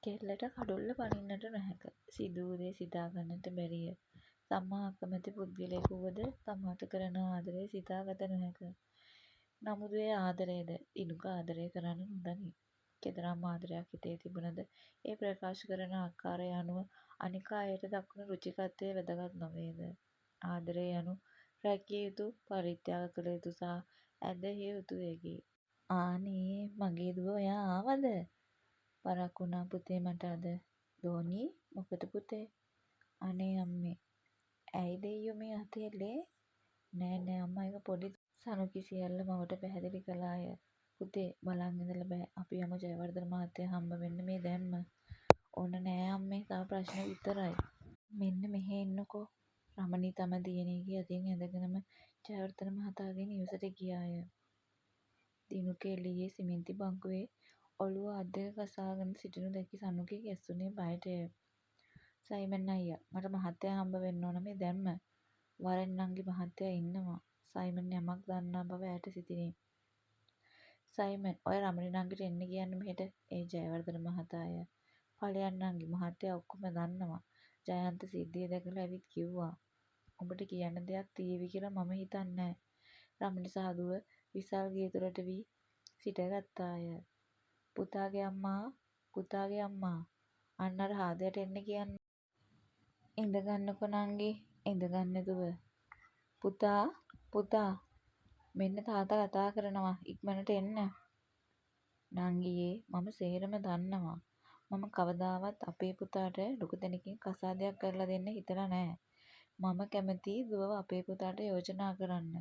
කෙල්ලට කඩුල්ල පනින්නට නොහැක. සිදු වූ දේ සිතා ගන්නට බැරිය. තමා අකමැති පුද්ගලයෙකු වුවද තමාට කරන ආදරය සිතා ගත නොහැක. නමුත් ඒ ආදරයද දිනුක ආදරය කරන්න නොදනී. කෙතරම් ආදරයක් හිතේ තිබුණද ඒ ප්‍රකාශ කරන ආකාරය අනුව අනික අයට දක්වන රුචිකත්වය වැදගත් නොවේද? ආදරය යනු රැකිය යුතු, පරිත්‍යාග කළ යුතු සහ ඇදහිය යුතු දෙයකි. ආනේ මගේ දුව ඔයා ආවද? පරක්කු වුණා පුතේ මට අද. ධෝනි මොකද පුතේ? අනේ අම්මේ. ඇයි දෙයියෝ මේ අතේලේ? නෑ අම්මා ඒක පොඩි සනුකි සියල්ල මවට පැහැදිලි කළාය. පුතේ බලන් ඉඳලා බෑ. අපි යමු ජයවර්ධන මහත්තයා හම්බ වෙන්න මේ දැම්ම. ඕන නෑ අම්මේ තව ප්‍රශ්න විතරයි. මෙන්න මෙහෙ එන්නකෝ. රමණී තම දියණියගේ අතින් ඇදගෙනම ජයවර්ධන මහතාගේ නිවසට ගියාය. දිනුක එළියේ සිමෙන්ති බංකුවේ ඔළුව අත් දෙක ගසාගෙන සිටිනු දැකි සනුකි ගැස්සුනේ බයටය. සයිමන් අයියා මට මහත්තයා හම්බ වෙන්න ඕන මේ දැම්ම. වරෙන් නංගි මහත්තයා ඉන්නවා. සයිමන් යමක් දන්නා බව ඈට සිතිණි. සයිමන් ඔය රමණී නංගිට එන්න කියන්න මෙහෙට. ඒ ජයවර්ධන මහතාය. ඵලයන් නංගි මහත්තයා ඔක්කොම දන්නවා. ජයන්ත සිද්ධිය දැකලා ඇවිත් කිව්වා. උඹට කියන්න දෙයක් තීවි කියලා මම හිතන්නේ. රමණී සහ දුව විසල් ගේ තුලට වී සිටගත්තාය. පුතාගේ අම්මා අන්න අර හාදයට එන්න කියන්න. ඉඳගන්නකො නංගි ඉඳගන්න දුව. පුතා මෙන්න තාත්තා කතා කරනවා ඉක්මනට එන්න. නංගියේ මම සේරම දන්නවා. මම කවදාවත් අපේ පුතාට ලොකු දෙනකින් කසාදයක් කරලා දෙන්න හිතලා නෑ. මම කැමති දුවව අපේ පුතාට යෝජනා කරන්න.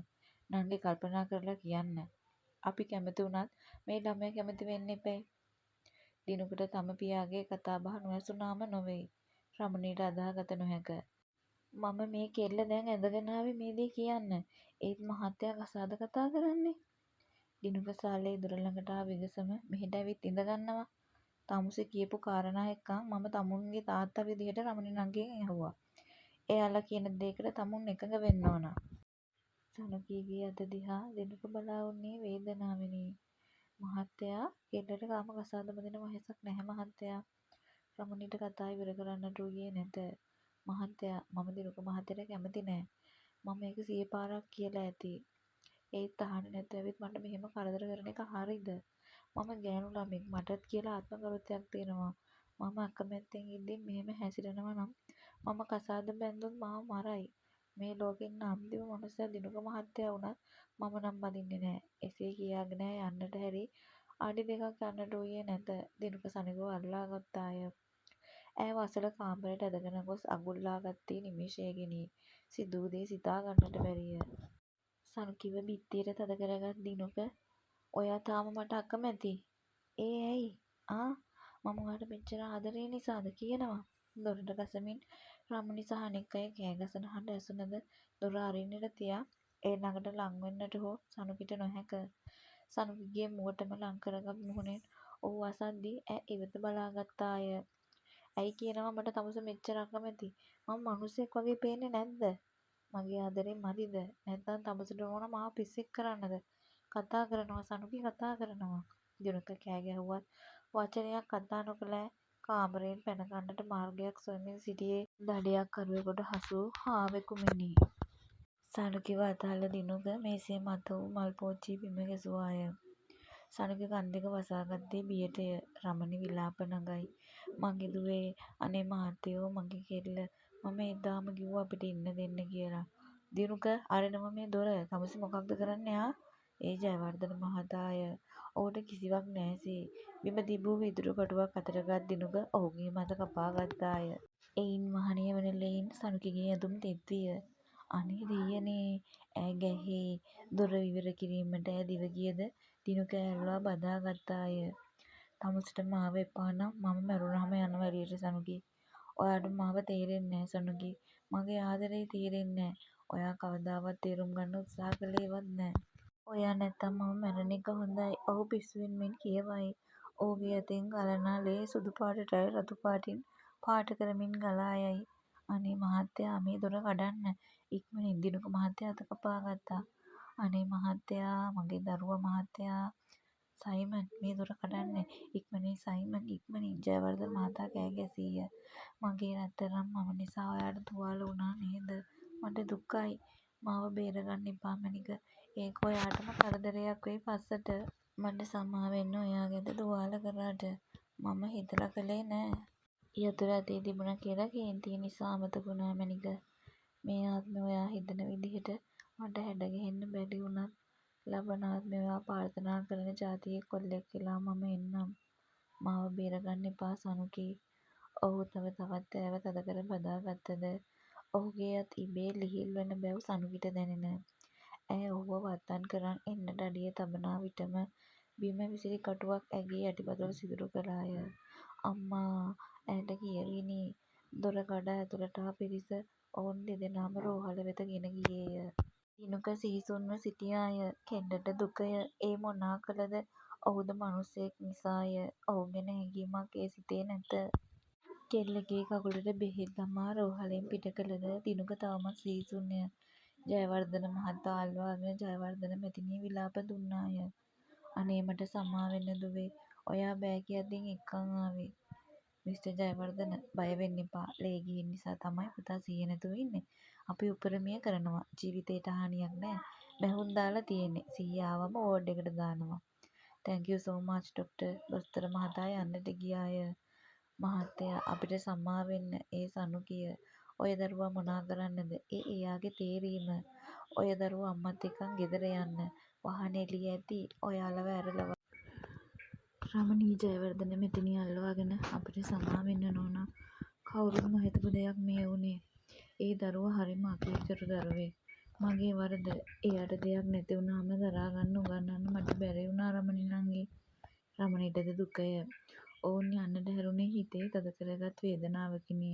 නංගි කල්පනා කරලා කියන්න. අපි කැමති වුණත් මේ ළමයා කැමති වෙන්න එපැයි. දිනුකට තම පියාගේ කතාබහ නොඇසුනාම නොවෙයි. රමණීට අදහාගත නොහැක. මම මේ කෙල්ල දැන් ඇදගෙන ආවේ මේ දේ කියන්න. ඒත් මහත්තයා කසාද කතා කරන්නේ. දිනුක සාලේ දොර ළඟට ආ විගසම මෙහෙට ඇවිත් ඉඳගන්නවා. තමුසෙ කියපු කාරණා එක්කන් මම තමුන්ගේ තාත්තා විදිහට රමණී නංගිගෙන් ඇහුවා. එයාලා කියන දේකට තමුන් එකඟ වෙන්න ඕන. සනුකීගේ අත දිහා දිනුක බලා උන්නේ වේදනාවෙනි. මහත්තයා කෙල්ලට තාම කසාද බඳින වයසක් නැහැ මහත්තයා. රමණීට කතා ඉවර කරන්නට වූයේ නැත. මහත්තයා මම දිනුක මහත්තයට කැමති නෑ. මම ඒක 100 පාරක් කියලා ඇති. ඒත් අහන්නේ නැතුව ඇවිත් මට මෙහෙම කරදර කරන එක හරිද? මම ගෑනු ළමෙක් මටත් කියලා ආත්ම ගරුත්වයක් තියෙනවා. මම අකමැත්තෙන් ඉඳින් මෙහෙම හැසිරෙනවා නම් මම කසාද බැන්දොත් මාව මරයි. මේ ලෝකෙ ඉන්න අන්තිම මනුස්සයා දිනුක මහත්තයා වුණත් මම නම් බඳින්නේ නෑ. එසේ කියාගෙන යන්නට හැරි අඩි 2ක් යන්නට වූයේ නැත. දිනුක සනිගව අල්ලා ගත්තාය. ඇයව අසල කාමරයට ඇදගෙන ගොස් අගුල්ලා ගත්තේ නිමේෂයකිනි. සිදු වූ දේ සිතා ගන්නට බැරිය. සනුකිව බිත්තියට තද කරගත් දිනුක ඔයා තාම මට අකමැති. ඒ ඇයි? මම ඔයාට මෙච්චර ආදරේ නිසාද කියනවා. දොරට ගසමින් රමණී සහ අනෙක් අය කෑ ගසන හඬ ඇසුනද දොර අරින්නට තියා ඒ ළඟට ලං වෙන්නට හෝ සනුකිට නොහැක. සනුකිගේ මුවටම ලං කරගත් මුහුණෙන් ඔහු අසද්දී ඈ ඉවත බලා ගත්තාය. ඇයි කියනවා මට තමුස මෙච්චර අකමැති? මම මිනිස්සෙක් වගේ පේන්නේ නැද්ද? මගේ ආදරේ මදිද? නැත්නම් තමුසට ඕන මාව පිස්සෙක් කරන්නද? කතා කරනවා සනුකි කතා කරනවා. දිනුක කෑ ගැහුවත් වචනයක් කතා නොකළ කාමරයෙන් පැන ගන්නට මාර්ගයක් සොයමින් සිටියේ දඩයක්කරුවෙකුට හසු වූ හාවෙකුමෙනි. සනුකිව අතහළ දිනුක මේසේ මත වූ මල් පෝච්චිය බිම ගැසුවාය. සනුකි කන් දෙක වසාගත්තේ බියටය. රමණී විලාප නගයි. මගේ දුවේ අනේ මහත්තයෝ මගේ කෙල්ල මම එදාම කිව්වා අපිට ඉන්න දෙන්න කියලා. දිනුක අරිනවා මේ දොර. තමුසෙ මොකක්ද කරන්නේ ඒ ජයවර්ධන මහතාය. ඔහුට කිසිවක් නැසේ. බිම තිබූ වීදුරු කටුවක් අතට ගත් දිනුක ඔහුගේ මත කපා ගත්තාය. එයින් වහනය වන ලෙයින් සනුකිගේ ඇඳුම තෙත් විය. අනේ දෙයියනේ ඈ ගැහේ. දොර විවර කිරීමට ඈ දිව ගියද දිනුක ඇල්ලුවා බදා ගත්තාය. තමුසෙට මාව එපා නම් මම මැරුණාම යනවා එළියට සනුකි. ඔයාට මාව තේරෙන්නේ නෑ සනුකි. මගේ ආදරේ තේරෙන්නේ නෑ. ඔයා කවදාවත් තේරුම් ගන්න උත්සාහ කළේවත් නෑ. ඔයා නැත්තම් මම මැරෙන එක හොඳයි. ඔහු පිස්සුවෙන් මෙන් කියවයි. ඔහුගේ අතින් ගලනා ලේ සුදු පාටට රතු පාටින් පාට කරමින් ගලා යයි. අනේ මහත්තයා මේ දොර කඩන්න. ඉක්මනින් දිනුක මහත්තයා අත කපා ගත්තා. අනේ මහත්තයා මගේ දරුවා මහත්තයා. සයිමන් මේ දොර කඩන්න. ඉක්මනින් සයිමන් ඉක්මනින්. ජයවර්ධන මහතා කෑ ගැසීය. මගේ රත්තරන් මම නිසා ඔයාට තුවාල වුණා නේද? මට දුකයි. මාව බේරගන්න එපා මැනික. ඒක ඔයාටම කරදරයක් වෙයි පස්සට. මට සමාවෙන්න ඔයාගෙද තුවාල කරාට. මම හිතලා කළේ නෑ. යතුර අතේ තිබුණා කියලා කේන්තිය නිසා අමතක වුණා මැනික. මේ ආත්මේ ඔයා හිතන විදිහට මට හැඩගැහෙන්න බැරි වුණත් ලබන ආත්මේ ඔයා ප්‍රාර්ථනා කරන ජාතියේ කොල්ලෙක් වෙලා මම එන්නම්. මාව බේරගන්න එපා සනුකී. ඔහු තවත් ඇයව තදකර බදා ගත්තද ඔහුගේ අත් ඉබේ ලිහිල් වන බැව් සනුකිට දැනෙන. ඇය ඔහුව වත්තන් කරන් එන්නට අඩිය තබනා විටම බිම විසිරි කටුවක් ඇගේ යටිපතුල් සිදුරු කළාය. අම්මා ඇයට කියවිනි. දොර කඩා ඇතුළට ආ පිරිස ඔවුන් දෙදෙනාම රෝහල වෙත ගෙන ගියේය. දිනුක සිහිසුන්ව සිටියාය. කෙල්ලට දුකය. ඒ මොනා කළද? ඔහුද මනුස්සයෙක් නිසාය. ඔහු ගැන හැඟීමක් ඒ සිතේ නැත. කෙල්ලගේ කකුලට බෙහෙත් දමා රෝහලෙන් පිට කළද දිනුක තවමත් සිහිසුන්ය. ජයවර්ධන මහතා අල්වාගෙන ජයවර්ධන මැතිණිය විලාප දුන්නාය. අනේ මට සමාවෙන්න දුවේ. ඔයා බෑ කියද්දි එක්කන් ආවේ. මිස්ටර් ජයවර්ධන බය වෙන්න එපා. ලේ ගිහින් නිසා තමයි පුතා සිහිය නැතුව ඉන්නේ. අපි උපරිමය කරනවා. ජීවිතේට හානියක් නෑ. බැහැුම් දාලා තියෙන්නේ. සිහිය ආවම වෝඩ් එකට දානවා. Thank you so much doctor. දොස්තර මහතා යන්නට ගියාය. මහත්තයා අපිට සමාවෙන්න. ඒ සනුකිය. ඔය දරුවා මොනා කරන්නද? ඒ එයාගේ තේරීම. ඔය දරුවා අම්මත් එක්කන් ගෙදර යන්න. වාහනේ එළිය ඇති. ඔයාලව ඇරලා රමණී ජයවර්ධන මැතිණිය අල්වාගෙන අපිට සමාවෙන්න නෝනා. කවුරුත් නොහිතපු දෙයක් මේ වුණේ. ඒ දරුවා හරිම අකීකරු දරුවෙක්. මගේ වරද. එයාට දෙයක් නැති වුණාම දරාගන්න උගන්නන්න මට බැරි වුණා රමණී නංගි. රමණීටද දුකය. ඔවුන් යන්නට හැරුණේ හිතේ තද කරගත් වේදනාවකිනි.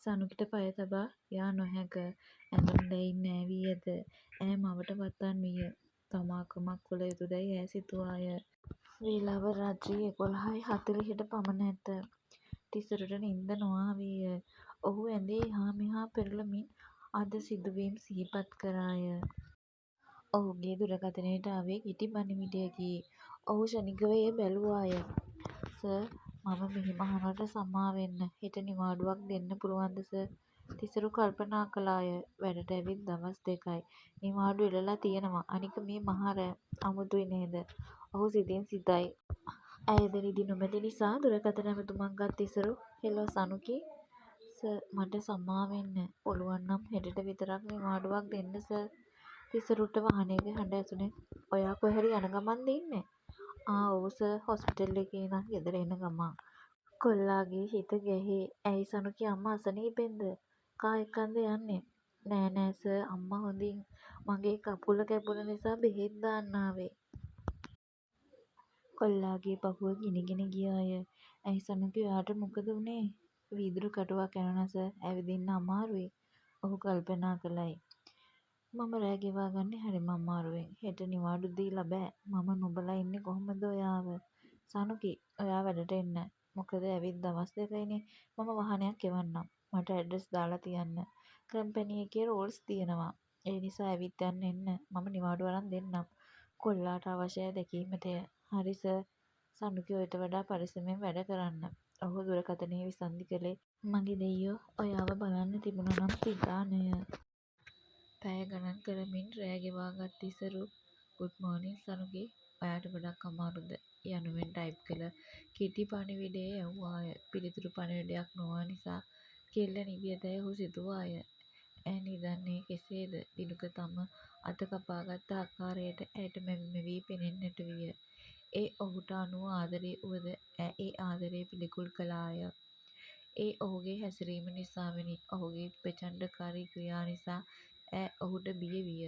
සනුකිට පය තබා යා නොහැක. ඇඳුම් දැයින් නෑවී ඇත. ඈ මවට වත්තන් විය. තමා කුමක් කළ යුතුදැයි ඈ සිතුවාය. වේලාව රාත්‍රී 11:40ට පමණ ඇත. තිසරට නින්ද නොආවේය. ඔහු ඇඳේ එහා මෙහා පෙරළමින් අද සිදුවීම් සිහිපත් කරාය. ඔහුගේ දුරකථනයට ආවේ කිටි පණිවිඩයකි. ඔහු ක්ෂණිකව එය බැලුවාය. සර් මම මෙහෙම අහනවට සමාවෙන්න. හෙට නිවාඩුවක් දෙන්න පුළුවන්ද සර්? තිසරු කල්පනා කළාය. වැඩට ඇවිත් දවස් දෙකයි. නිවාඩු එළලා තියෙනවා. අනික මේ මහ රෑ. අමුතුයි නේද? ඔහු සිතින් සිතයි. ඇයද නිදි නොමැති නිසා දුරකථන ඇමතුමක් ගත් තිසරු හෙලෝ සනුකි සර් මට සමාවෙන්න. පුළුවන් නම් හෙටට විතරක් නිවාඩුවක් දෙන්න සර්. තිසරුට වාහනයක හඬ ඇසුණේ. ඔයා කොහේ හරි යන ගමන්ද ඉන්නේ? ආ ඔව් සර් හොස්පිටල් එකේ ඉඳන් ගෙදර එන ගමන්. කොල්ලාගේ හිත ගැහේ. ඇයි සනුකි අම්මා අසනීපෙන්ද? කා එක්කන්ද යන්නේ? නෑ නෑ සර් අම්මා හොඳින්. මගේ කකුල කැපුණ නිසා බෙහෙත් දාන්න ආවේ. කොල්ලාගේ පපුව ගිනිගෙන ගියාය. ඇයි සනුකි ඔයාට මොකද වුනේ? වීදුරු කටුවක් ඇනුණා සර්. ඇවිදින්න අමාරුයි. ඔහු කල්පනා කළයි. මම රෑ ගෙවා ගන්නේ හරිම අමාරුවෙන්. හෙට නිවාඩු දීලා බෑ. මම නොබලා ඉන්නේ කොහොමද ඔයාව? සනුකි ඔයා වැඩට එන්න. මොකද ඇවිත් දවස් දෙකයිනේ. මම වාහනයක් එවන්නම්. මට ඇඩ්‍රස් දාලා තියන්න. කම්පැනි එකේ රූල්ස් තියෙනවා. ඒ නිසා ඇවිත් යන්න එන්න. මම නිවාඩු අරන් දෙන්නම්. කොල්ලාට අවශ්‍යයි දැකීමටය. හරි සර්. සනුකි ඔයිට වඩා පරිස්සමෙන් වැඩ කරන්න. ඔහු දුරකථනය විසන්ධි කළේ මගේ දෙයියෝ ඔයාව බලන්න තිබුණා නම් සිතානය. පැය ගණන් කරමින් රෑ ගෙවාගත් තිසරු ගුඩ් මෝනින් සනුකි ඔයාට ගොඩක් අමාරුද යනුවෙන් ටයිප් කළ කෙටි පණිවිඩය යැව්වාය. පිළිතුරු පණිවිඩයක් නොවන නිසා කෙල්ල නිදි ඇතැයි ඔහු සිතුවාය. ඈ නිදන්නේ කෙසේද? දිනුක තම අත කපාගත් ආකාරයට ඇයට මැවි මැවී පෙනෙන්නට විය. ඒ ඔහුට අනුව ආදරේ වුවද ඈ ඒ ආදරය පිළිකුල් කළාය. ඒ ඔහුගේ හැසිරීම නිසාවෙනි. ඔහුගේ ප්‍රචණ්ඩකාරී ක්‍රියා නිසා ඈ ඔහුට බිය විය.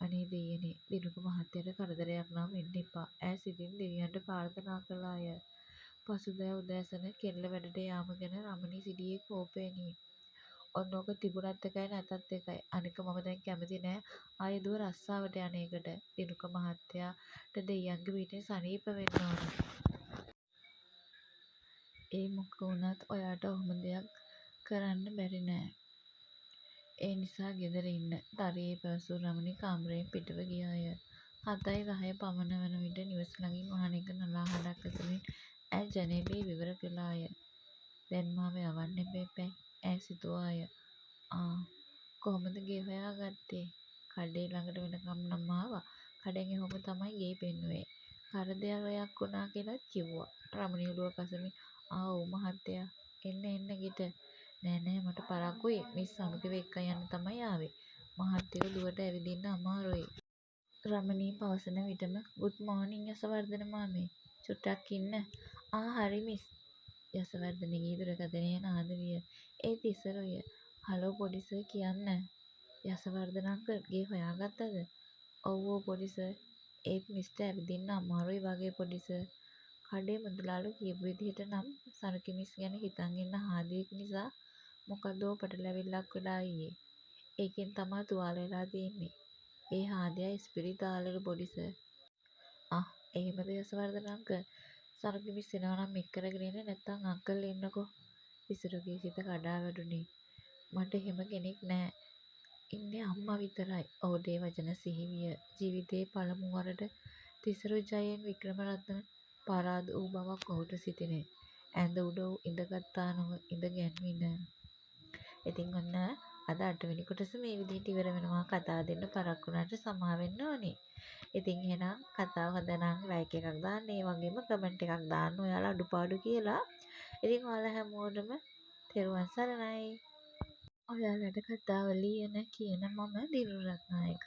අනේ දෙයියනේ දිනුක මහත්තයට කරදරයක් නම් වෙන්න එපා. ඈ සිතින් දෙවියන්ට ප්‍රාර්ථනා කළාය. පසුදෑ උදෑසන කෙල්ල වැඩට යාම ගැන රමණී සිටියේ කෝපයෙනි. ඔන්න ඕක තිබුණත් එකයි නැතත් එකයි. අනික මම දැන් කැමති නෑ ආයෙ දුව රස්සාවට යන එකට. දිනුක මහත්තයාට දෙයියන්ගේ පිටින් සනීප වෙන්න ඕන. ඒ මොක වුණත් ඔයාට ඔහොම දෙයක් කරන්න බැරි නෑ. ඒ නිසා ගෙදර ඉන්න. තරයේ පැවසූ රමණී කාමරයෙන් පිටව ගියාය. 7:10 පමණ වන විට නිවස ළඟින් වාහනයක නලාහඬක් ඇසෙමින් ඈ ජනේලයේ විවර කළාය. දැන් මාව යවන්න එපැයි ඈ සිතුවාය. ආ කොහොමද ගේ හොයාගත්තේ? කඩේ ළඟට වෙනකම් නම් ආවා. කඩෙන් එහොම තමයි ගේ පෙන්නුවේ. කරදරයක් වුණා කියලත් කිව්වා. රමණී ඔළුව කසමින් ආ ඔව් මහත්තයා. එන්න එන්න ගෙට. නෑ නෑ මට පරක්කුයි මිස් අනුගෙව එක්කන් යන්න තමයි ආවේ. මහත්තයෝ දුවට ඇවිදින්න අමාරුයි. රමණී පවසන විටම ගුඩ් මෝනිං යසවර්ධන මාමේ. චුට්ටක් ඉන්න. ආ හරි මිස්. යසවර්ධනගේ දුරකථනය නාද විය. ඒ තිසරුය. හලෝ පොඩි සර් කියන්න. යසවර්ධන අංකල් ගේ හොයාගත්තද? ඔව් පොඩි සර්. ඒත් මිස්ට ඇවිදින්න අමාරුයි වගේ පොඩි සර්. කඩේ මුදලාලු කියපු විදිහට නම් සනුකි මිස් ගැන හිතන් ඉන්න හාදියෙක් නිසා මොකදෝ පටලැවිල්ලක් වෙලා ඊයේ. ඒකෙන් තමා තුවාල වෙලා තියෙන්නේ. ඒ හාදයා ඉස්පිරිතාලෙලු පොඩි සර්. අහ් එහෙමද යසවර්ධන අංකල්. සනුකි මිස් එනවා නම් එක් කරගෙන එන්න නැත්නම් අංකල් එන්නකෝ. තිසරුගේ සිත කඩා වැටුණේ. මට එහෙම කෙනෙක් නෑ. ඉන්නේ අම්මා විතරයි. ඔහුට ඒ වචන සිහි විය. ජීවිතයේ පළමු වරට තිසරු ජයෙන් වික්‍රමරත්න පරාද වූ බවක් ඔහුට සිතිණේ. ඇඳ උඩ ඉඳගත්තා නොව ඉඳ ගැන්විණ. ඉතින් ඔන්න අද 8 වෙනි කොටස මේ විදිහට ඉවර වෙනවා. කතාව දෙන්න පරක්කු වුණාට සමා වෙන්න ඕනේ. ඉතින් එහෙනම් කතාව හොඳ නම් ලයික් එකක් දාන්න. ඒ වගේම කමෙන්ට් එකක් දාන්න ඔයාලා අඩුපාඩු කියලා. ඉතින් ඔයාලා හැමෝටම තෙරුවන් සරණයි. ඔයාලට කතාව ලියන කියන මම දිනුරත්නායක.